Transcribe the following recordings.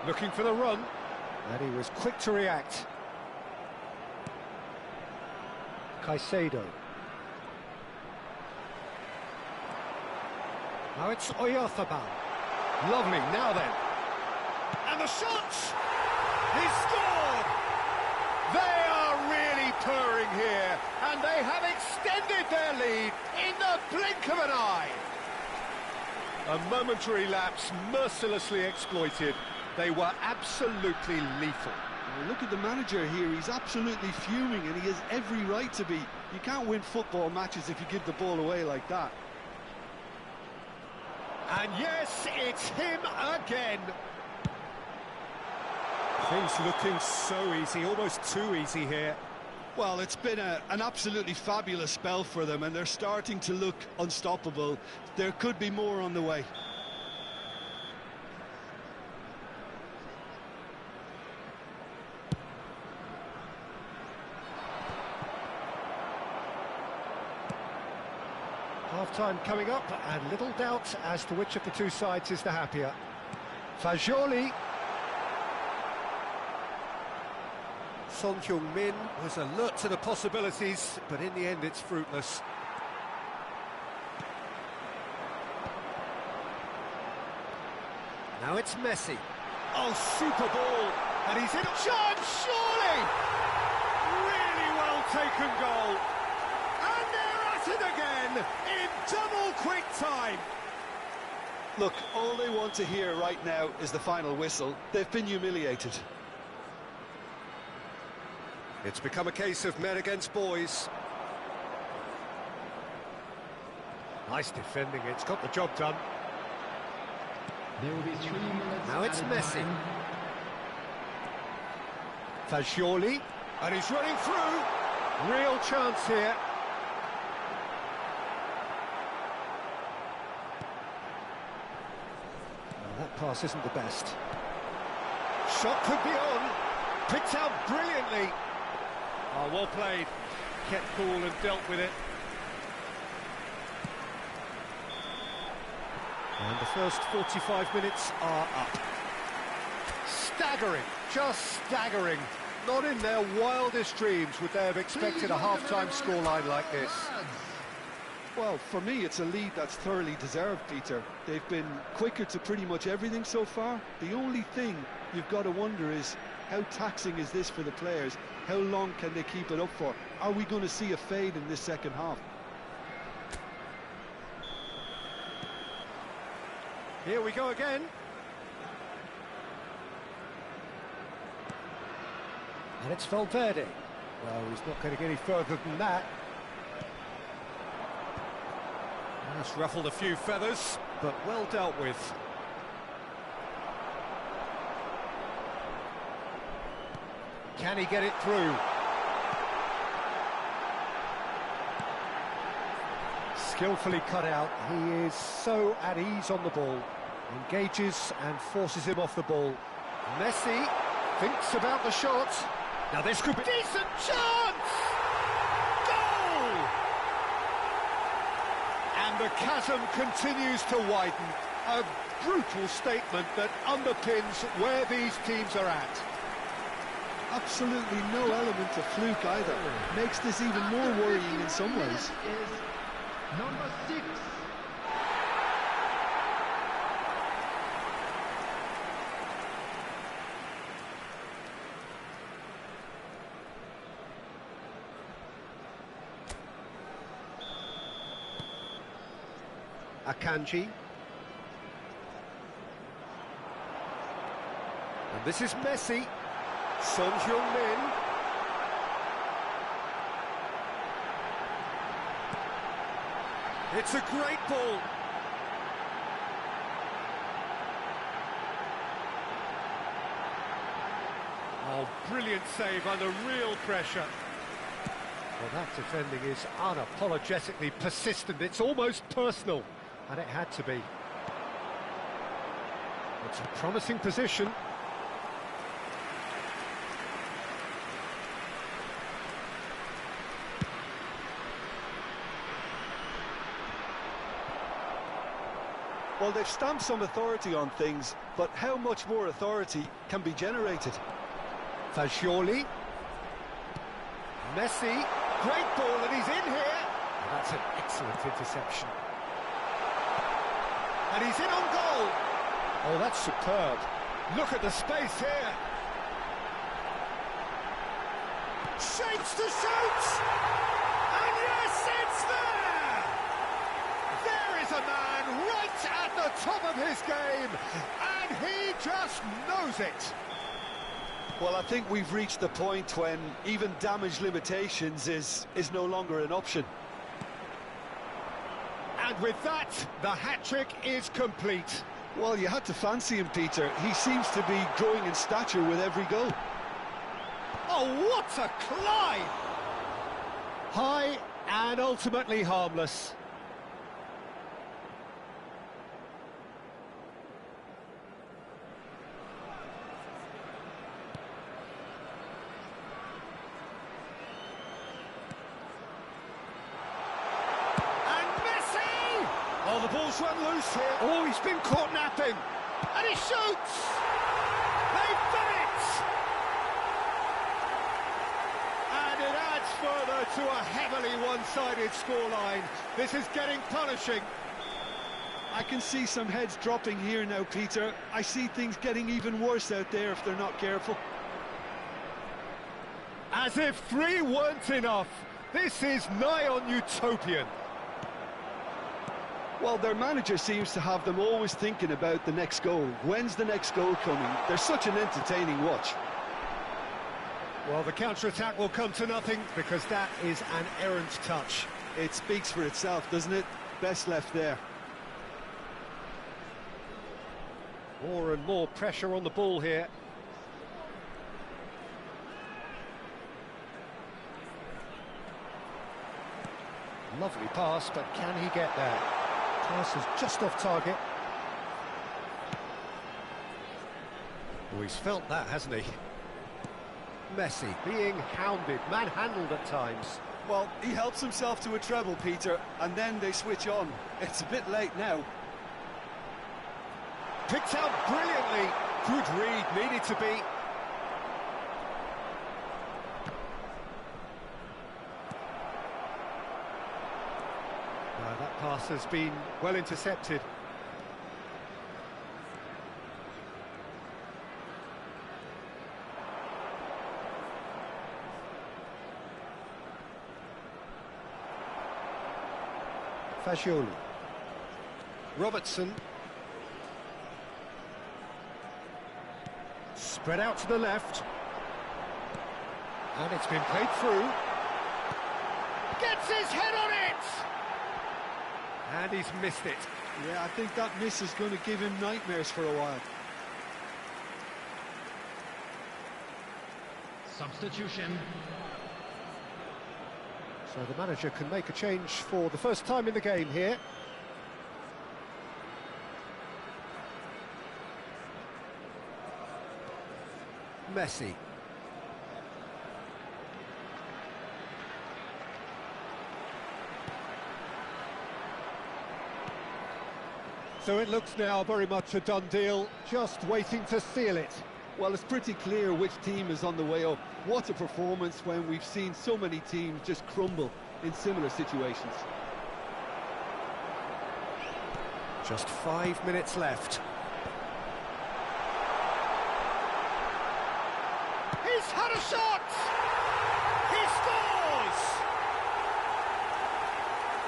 Looking for the run. And he was quick to react. Caicedo. Now it's Oyarzabal. Lovely, now then. And the shots! He scored! They are really purring here, and they have extended their lead in the blink of an eye. A momentary lapse mercilessly exploited. They were absolutely lethal. Well, look at the manager here, he's absolutely fuming, and he has every right to be. You can't win football matches if you give the ball away like that. And yes, it's him again. Things looking so easy, almost too easy here. Well, it's been an absolutely fabulous spell for them, and they're starting to look unstoppable. There could be more on the way. Half-time coming up, and little doubt as to which of the two sides is the happier. Fagioli. Son Heung-min was alert to the possibilities, but in the end it's fruitless. Now it's Messi. Oh, super ball! And he's in. Chance, surely! Really well taken goal. And they're at it again, in double quick time. Look, all they want to hear right now is the final whistle. They've been humiliated. It's become a case of men against boys. Nice defending, it's got the job done. There will be 3 minutes. Now it's Messi. Fagioli, and he's running through. Real chance here. Well, that pass isn't the best. Shot could be on. Picked out brilliantly. Oh, well played. Kept cool and dealt with it. And the first 45 minutes are up. Staggering, just staggering. Not in their wildest dreams would they have expected a half-time scoreline like this. Well, for me, it's a lead that's thoroughly deserved, Peter. They've been quicker to pretty much everything so far. The only thing you've got to wonder is, how taxing is this for the players? How long can they keep it up for? Are we going to see a fade in this second half? Here we go again. And it's Valverde. Well, he's not going to get any further than that. That's ruffled a few feathers, but well dealt with. Can he get it through? Skillfully cut out. He is so at ease on the ball. Engages and forces him off the ball. Messi thinks about the shot. Now this could be... Decent chance! Goal! And the chasm continues to widen. A brutal statement that underpins where these teams are at. Absolutely no element of fluke either. Makes this even more worrying in some ways. Is number 6. Akanji. And this is Messi. Son Heung-min. It's a great ball. Oh, brilliant save under real pressure. Well, that defending is unapologetically persistent. It's almost personal, and it had to be. It's a promising position. Well, they've stamped some authority on things, but how much more authority can be generated? Fagioli. Messi. Great ball, and he's in here. That's an excellent interception. And he's in on goal. Oh, that's superb. Look at the space here. Shapes to shoot! And yes, it's there! There is a man right at the top of his game, and he just knows it. Well, I think we've reached the point when even damage limitations is no longer an option. And with that, the hat-trick is complete. Well, you had to fancy him, Peter. He seems to be growing in stature with every goal. Oh, what a climb! High and ultimately harmless. And Messi! Oh, the ball's run loose here. Oh, he's been caught napping. And he shoots! They've done it! And it adds further to a heavily one-sided scoreline. This is getting punishing. I can see some heads dropping here now, Peter. I see things getting even worse out there if they're not careful. As if 3 weren't enough. This is nigh on utopian. Well, their manager seems to have them always thinking about the next goal. When's the next goal coming? They're such an entertaining watch. Well, the counter-attack will come to nothing because that is an errant touch. It speaks for itself, doesn't it? Best left there. More and more pressure on the ball here. Lovely pass, but can he get there? Pass is just off target. Oh, he's felt that, hasn't he? Messi being hounded, manhandled at times. Well, he helps himself to a treble, Peter, and then they switch on. It's a bit late now. Picked out brilliantly. Good read, needed to be. That pass has been well intercepted. Fagioli. Robertson. Spread out to the left. And it's been played through. Gets his head on it! And he's missed it. Yeah, I think that miss is going to give him nightmares for a while. Substitution. So the manager can make a change for the first time in the game here. Messi. So it looks now very much a done deal, just waiting to seal it. Well, it's pretty clear which team is on the way up. What a performance when we've seen so many teams just crumble in similar situations. Just 5 minutes left. He's had a shot! He scores!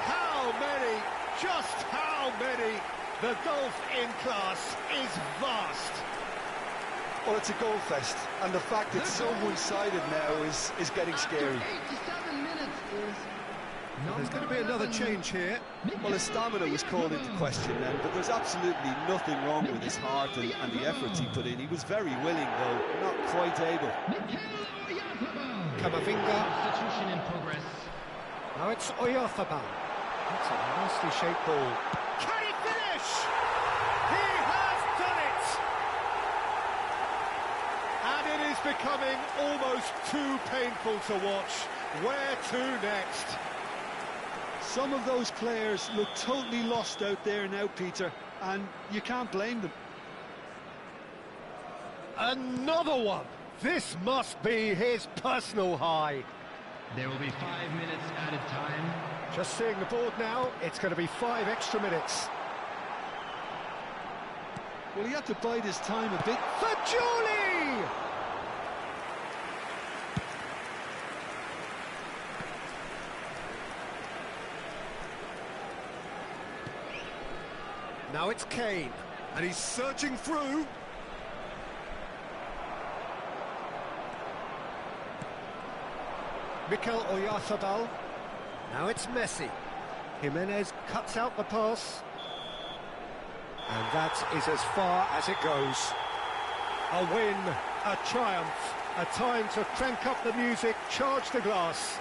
How many? Just how many? The gulf in class is vast. Well, it's a goal fest, and the fact it's so one-sided now is getting scary. There's going to be another change here. Well, his stamina was called into question then, but there's absolutely nothing wrong with his heart and the efforts he put in. He was very willing, though, not quite able. Camavinga. Substitution in progress. Now it's Oyarzabal. That's a nicely shaped ball. Can he finish? He has done it! And it is becoming almost too painful to watch. Where to next? Some of those players look totally lost out there now, Peter. and you can't blame them. Another one! This must be his personal high. There will be 5 minutes added time. Just seeing the board now, it's going to be 5 extra minutes. Well, he had to bide his time a bit. For Julie! Now it's Kane, and he's searching through. Mikel Oyarzabal. Now it's Messi. Jimenez cuts out the pass. And that is as far as it goes. A win, a triumph, a time to crank up the music, charge the glass.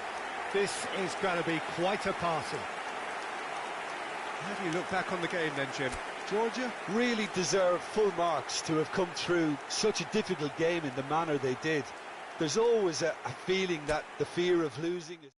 This is going to be quite a party. How do you look back on the game then, Jim? Georgia really deserve full marks to have come through such a difficult game in the manner they did. There's always a feeling that the fear of losing is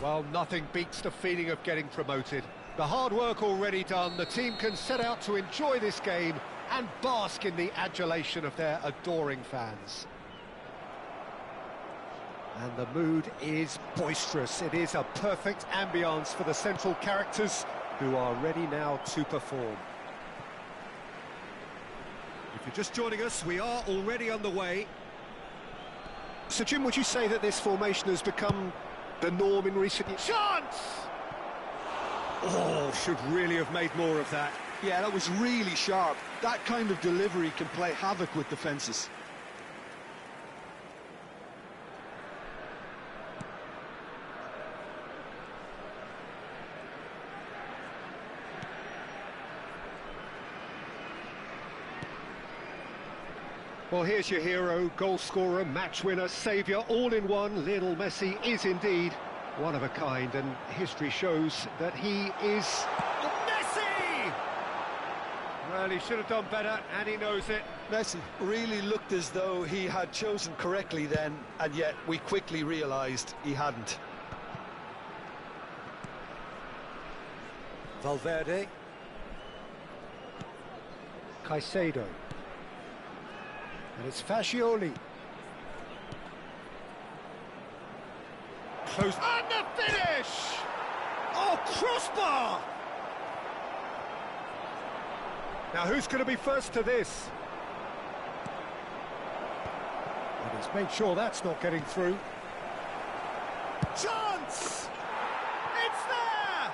Well, nothing beats the feeling of getting promoted. The hard work already done, the team can set out to enjoy this game and bask in the adulation of their adoring fans. And the mood is boisterous. It is a perfect ambience for the central characters who are ready now to perform. If you're just joining us, we are already underway. So, Jim, would you say that this formation has become the norm in recent years? Chance! Oh, should really have made more of that. Yeah, that was really sharp. That kind of delivery can play havoc with defences. Well, here's your hero, goal scorer, match winner, saviour, all in one. Lionel Messi is indeed one of a kind, and history shows that he is... Messi! Well, he should have done better, and he knows it. Messi really looked as though he had chosen correctly then, and yet we quickly realised he hadn't. Valverde. Caicedo. And it's Fascioli. Close. And the finish! Oh, crossbar! Now, who's going to be first to this? And he's made sure that's not getting through. Chance! It's there!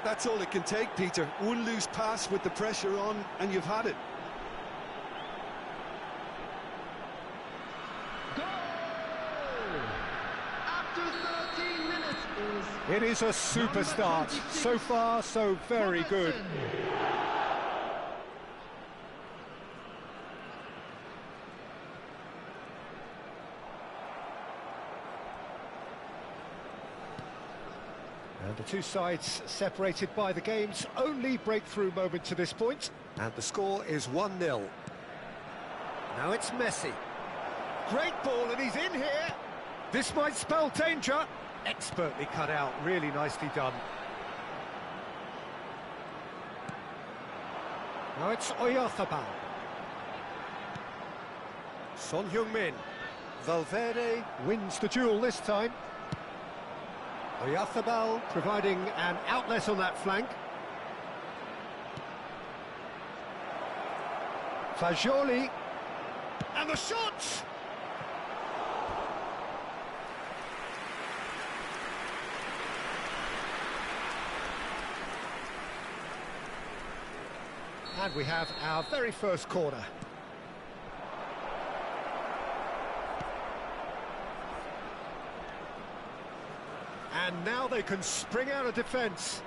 That's all it can take, Peter. One loose pass with the pressure on, and you've had it. Goal! After 13 minutes is... It is a super start. So far, so very good. And the two sides separated by the game's only breakthrough moment to this point. And the score is 1-0. Now it's Messi. Great ball, and he's in here. This might spell danger. Expertly cut out, really nicely done. Now it's Oyarzabal. Son Heung-min. Valverde wins the duel this time. Oyarzabal providing an outlet on that flank. Fascioli. And the shot! And we have our very first corner. And now they can spring out of defence.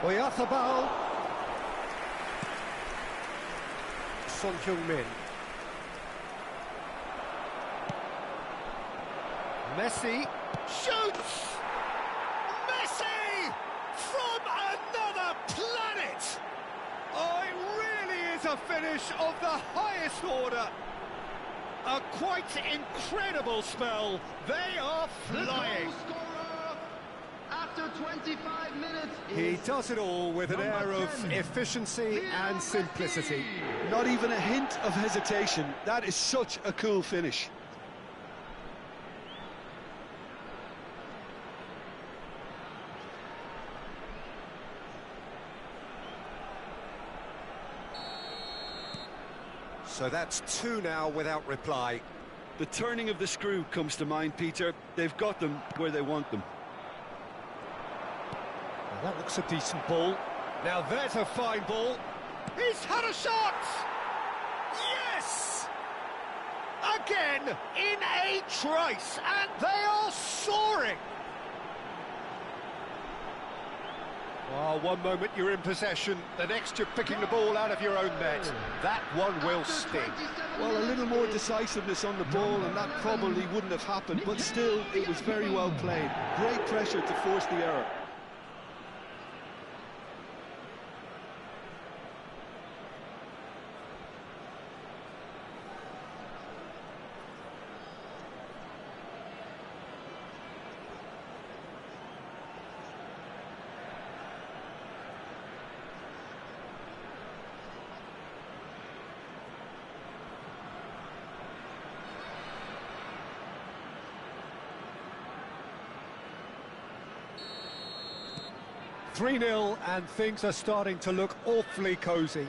Oyarzabal. Son Heung-min. Messi shoots! Messi! From another planet! Oh, it really is a finish of the highest order. A quite incredible spell. They are flying. The goal scorer after 25 minutes He does it all with an air of 10, efficiency and simplicity. Not even a hint of hesitation. That is such a cool finish. So that's two now without reply. The turning of the screw comes to mind, Peter. They've got them where they want them. Well, that looks a decent ball. Now there's a fine ball. He's had a shot! Yes! Again, in a trice, and they are soaring! Oh, one moment you're in possession, the next you're picking the ball out of your own net. That one will sting. Well, a little more decisiveness on the ball, and that probably wouldn't have happened, but still, it was very well played. Great pressure to force the error. 3-0, and things are starting to look awfully cosy.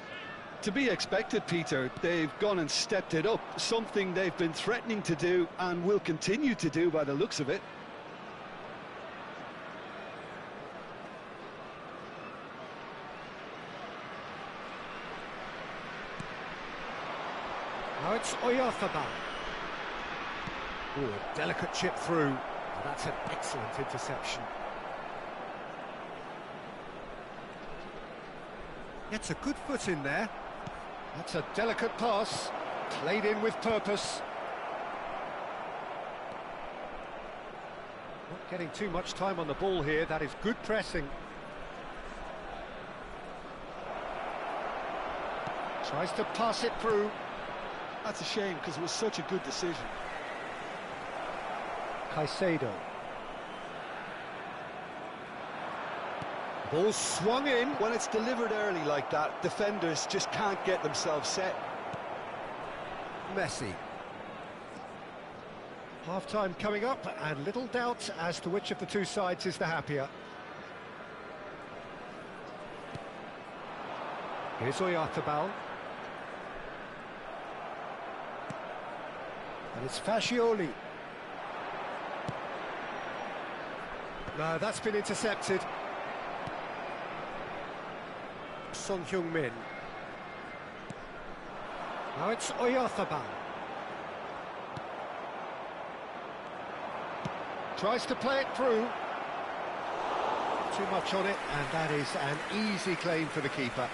To be expected, Peter. They've gone and stepped it up, something they've been threatening to do and will continue to do by the looks of it. Now it's eFootball. Ooh, a delicate chip through. Oh, that's an excellent interception. Gets a good foot in there. That's a delicate pass, played in with purpose. Not getting too much time on the ball here, that is good pressing. Tries to pass it through. That's a shame, because it was such a good decision. Caicedo. Ball swung in. When it's delivered early like that, defenders just can't get themselves set. Messi. Half-time coming up, and little doubt as to which of the two sides is the happier. Here's eFootball. And it's Fascioli. No, that's been intercepted. Son Heung-min. Now it's eFootball. Tries to play it through. Too much on it, and that is an easy claim for the keeper.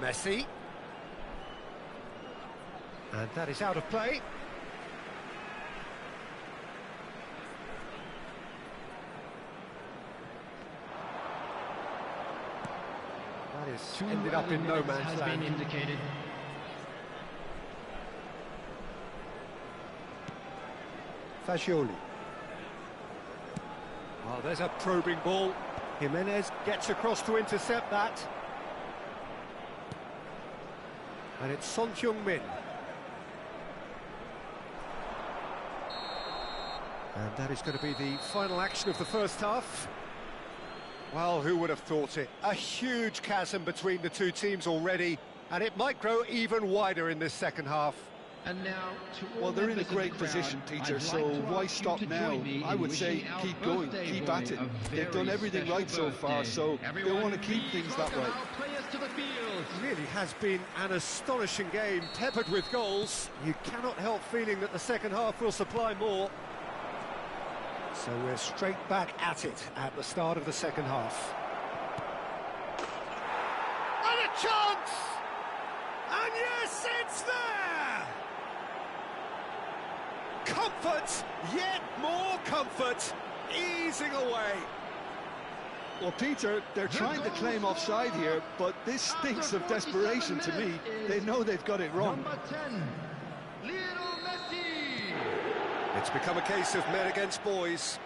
Messi. And that is out of play. That is ended up in no man's land. Indicated. Fascioli. Oh, there's a probing ball. Jimenez gets across to intercept that. And it's Son Heung-min. And that is going to be the final action of the first half. Well, who would have thought it? A huge chasm between the two teams already, and it might grow even wider in this second half. And now, well, they're in a great position, Peter, so why stop now? I would say keep going, keep at it. They've done everything right so far, so they want to keep things that way. It really has been an astonishing game, peppered with goals. You cannot help feeling that the second half will supply more. So we're straight back at it at the start of the second half. And a chance! And yes, it's there! Comfort, yet more comfort, easing away. Well, Peter, they're trying to claim offside here, but this stinks of desperation to me. They know they've got it wrong. Number 10, Lionel Messi. It's become a case of men against boys.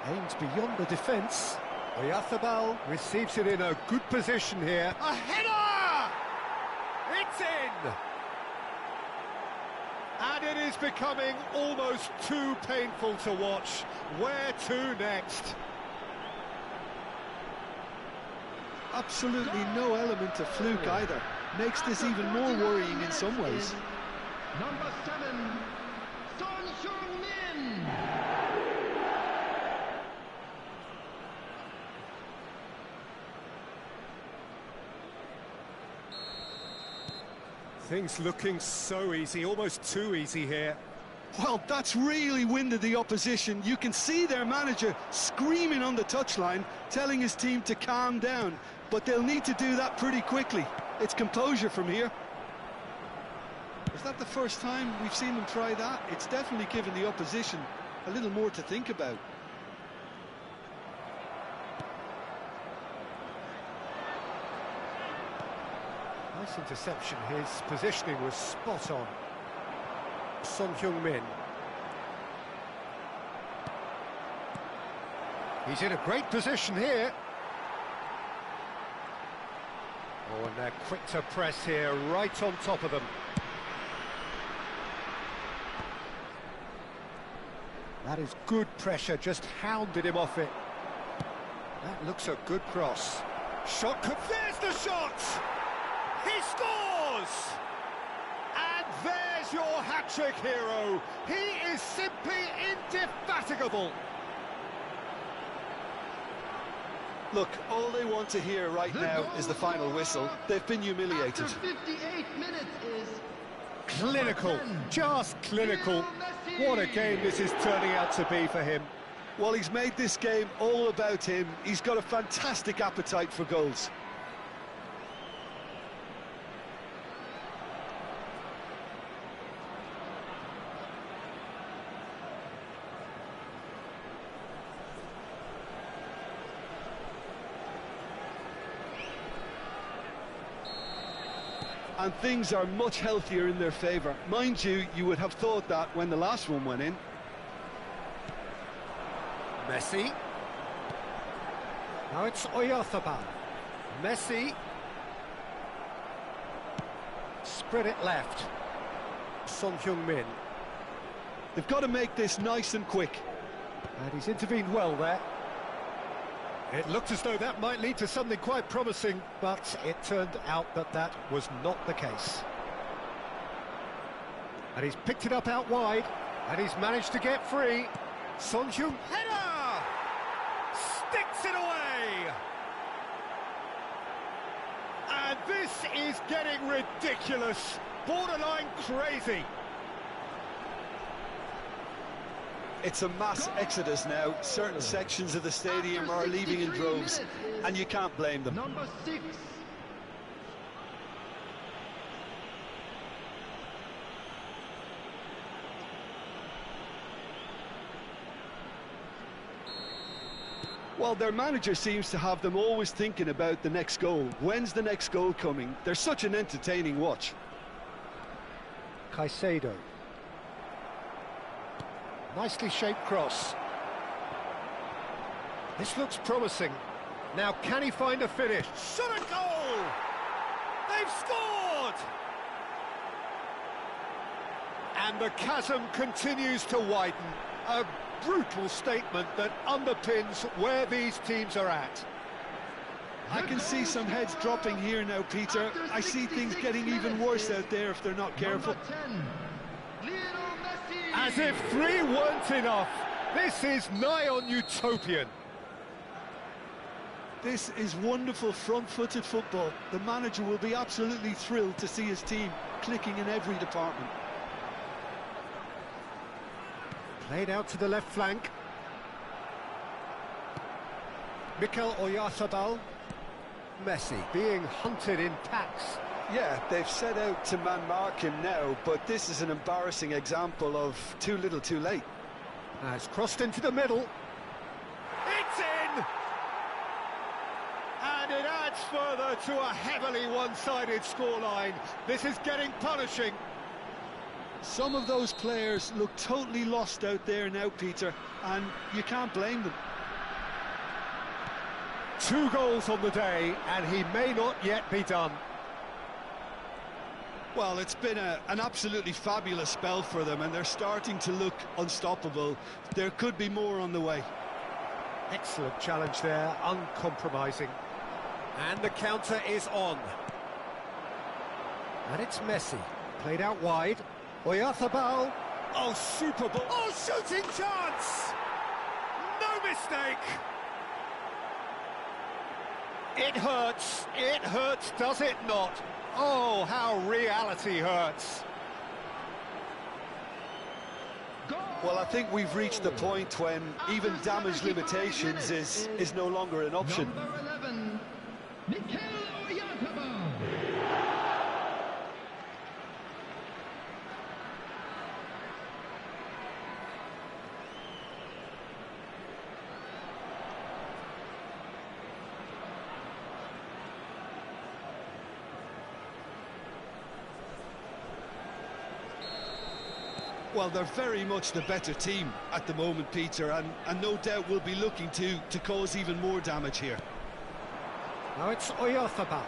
Aims beyond the defence. eFootball receives it in a good position here. A header! It's in! And it is becoming almost too painful to watch. Where to next? Absolutely no element of fluke either. Makes this even more worrying in some ways. Number 7, Son Heung-min. Things looking so easy, almost too easy here. Well, that's really winded the opposition. You can see their manager screaming on the touchline, telling his team to calm down. But they'll need to do that pretty quickly. It's composure from here. Is that the first time we've seen them try that? It's definitely given the opposition a little more to think about. Nice interception. His positioning was spot on. Son Heung-min. He's in a great position here. Oh, and they're quick to press here, right on top of them. That is good pressure, just hounded him off it. That looks a good cross. There's the shot! He scores! And there's your hat-trick hero. He is simply indefatigable. Look, all they want to hear right now is the final whistle. They've been humiliated. After 58 minutes is... Clinical, just clinical. What a game this is turning out to be for him. Well, he's made this game all about him. He's got a fantastic appetite for goals. And things are much healthier in their favour. Mind you, you would have thought that when the last one went in. Messi. Now it's Oyarzabal. Messi. Spread it left. Son Heung-min. They've got to make this nice and quick. And he's intervened well there. It looked as though that might lead to something quite promising, but it turned out that that was not the case. And he's picked it up out wide, and he's managed to get free. Son Heung, header! Sticks it away! And this is getting ridiculous, borderline crazy. It's a mass exodus now. Certain sections of the stadium are leaving in droves, and you can't blame them. Number 6. Well, their manager seems to have them always thinking about the next goal. When's the next goal coming? They're such an entertaining watch. Caicedo. Nicely shaped cross. This looks promising. Now, can he find a finish? Shot a goal! They've scored! And the chasm continues to widen. A brutal statement that underpins where these teams are at. I can see some heads dropping here now, Peter. I see things getting even worse out there if they're not careful. As if 3 weren't enough. This is nigh on utopian. This is wonderful front-footed football. The manager will be absolutely thrilled to see his team clicking in every department. Played out to the left flank. Mikel Oyarzabal. Messi being hunted in packs. Yeah, they've set out to man-mark him now, but this is an embarrassing example of too little too late. Has crossed into the middle. It's in! And it adds further to a heavily one-sided scoreline. This is getting punishing. Some of those players look totally lost out there now, Peter, and you can't blame them. 2 goals on the day, and he may not yet be done. Well, it's been an absolutely fabulous spell for them, and they're starting to look unstoppable. There could be more on the way. Excellent challenge there, uncompromising. And the counter is on. And it's Messi, played out wide. Oyarzabal. Oh, super ball. Oh, shooting chance! No mistake! It hurts, does it not? Oh, how reality hurts. Well, I think we've reached the point when even damage limitations is no longer an option. Number 11, Mikel Oyarzabal. Well, they're very much the better team at the moment, Peter, and no doubt will be looking to cause even more damage here. Now it's Oyarzabal.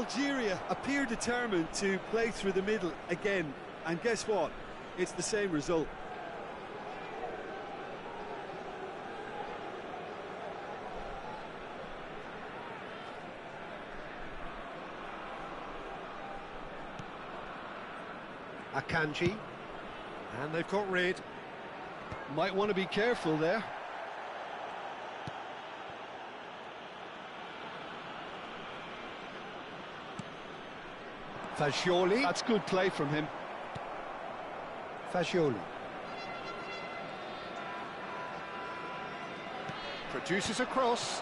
Algeria appear determined to play through the middle again, and guess what? It's the same result. Akanji, and they've got rid. Might want to be careful there. Fagioli. That's good play from him. Fagioli. Produces a cross.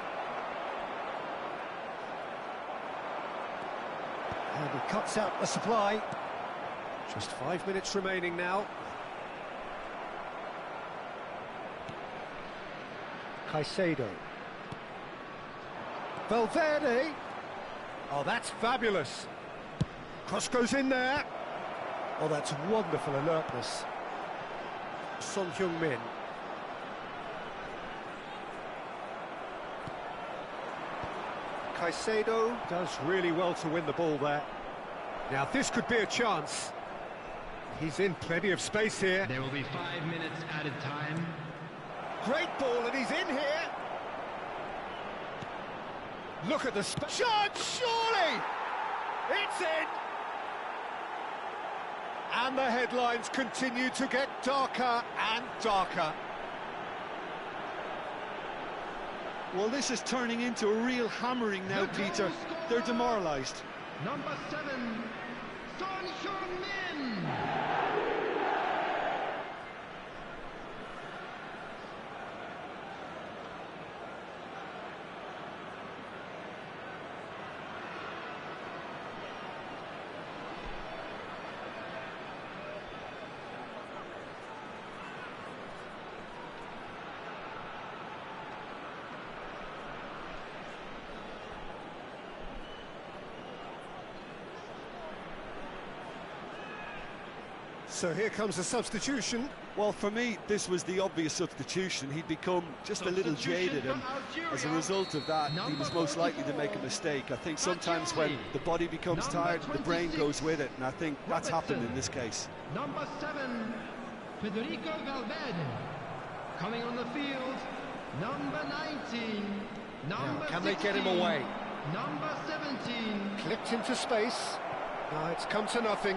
And he cuts out the supply. Just 5 minutes remaining now. Caicedo. Valverde. Oh, that's fabulous. Cross goes in there. Oh, that's wonderful alertness. Son Heung-min. Caicedo does really well to win the ball there. Now, this could be a chance. He's in plenty of space here. There will be 5 minutes added time. Great ball, and he's in here. Look at the shot, surely! It's in! And the headlines continue to get darker and darker. Well, this is turning into a real hammering now, Peter. They're demoralised. Number 7, Son Heung-min. So here comes a substitution. Well, for me, this was the obvious substitution. He'd become just a little jaded, and as a result of that, he was most likely to make a mistake. I think sometimes when the body becomes tired, the brain goes with it, and I think that's happened in this case. Number 7, Federico Valverde. Coming on the field, number 19. Number Can they 16, get him away? Number 17. Clipped into space. No, it's come to nothing.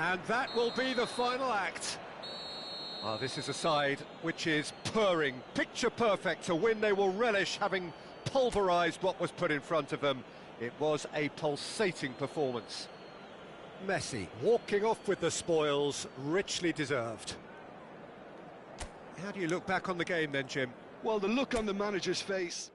And that will be the final act. Oh, this is a side which is purring, picture perfect, a win they will relish, having pulverised what was put in front of them. It was a pulsating performance. Messi walking off with the spoils, richly deserved. How do you look back on the game then, Jim? Well, the look on the manager's face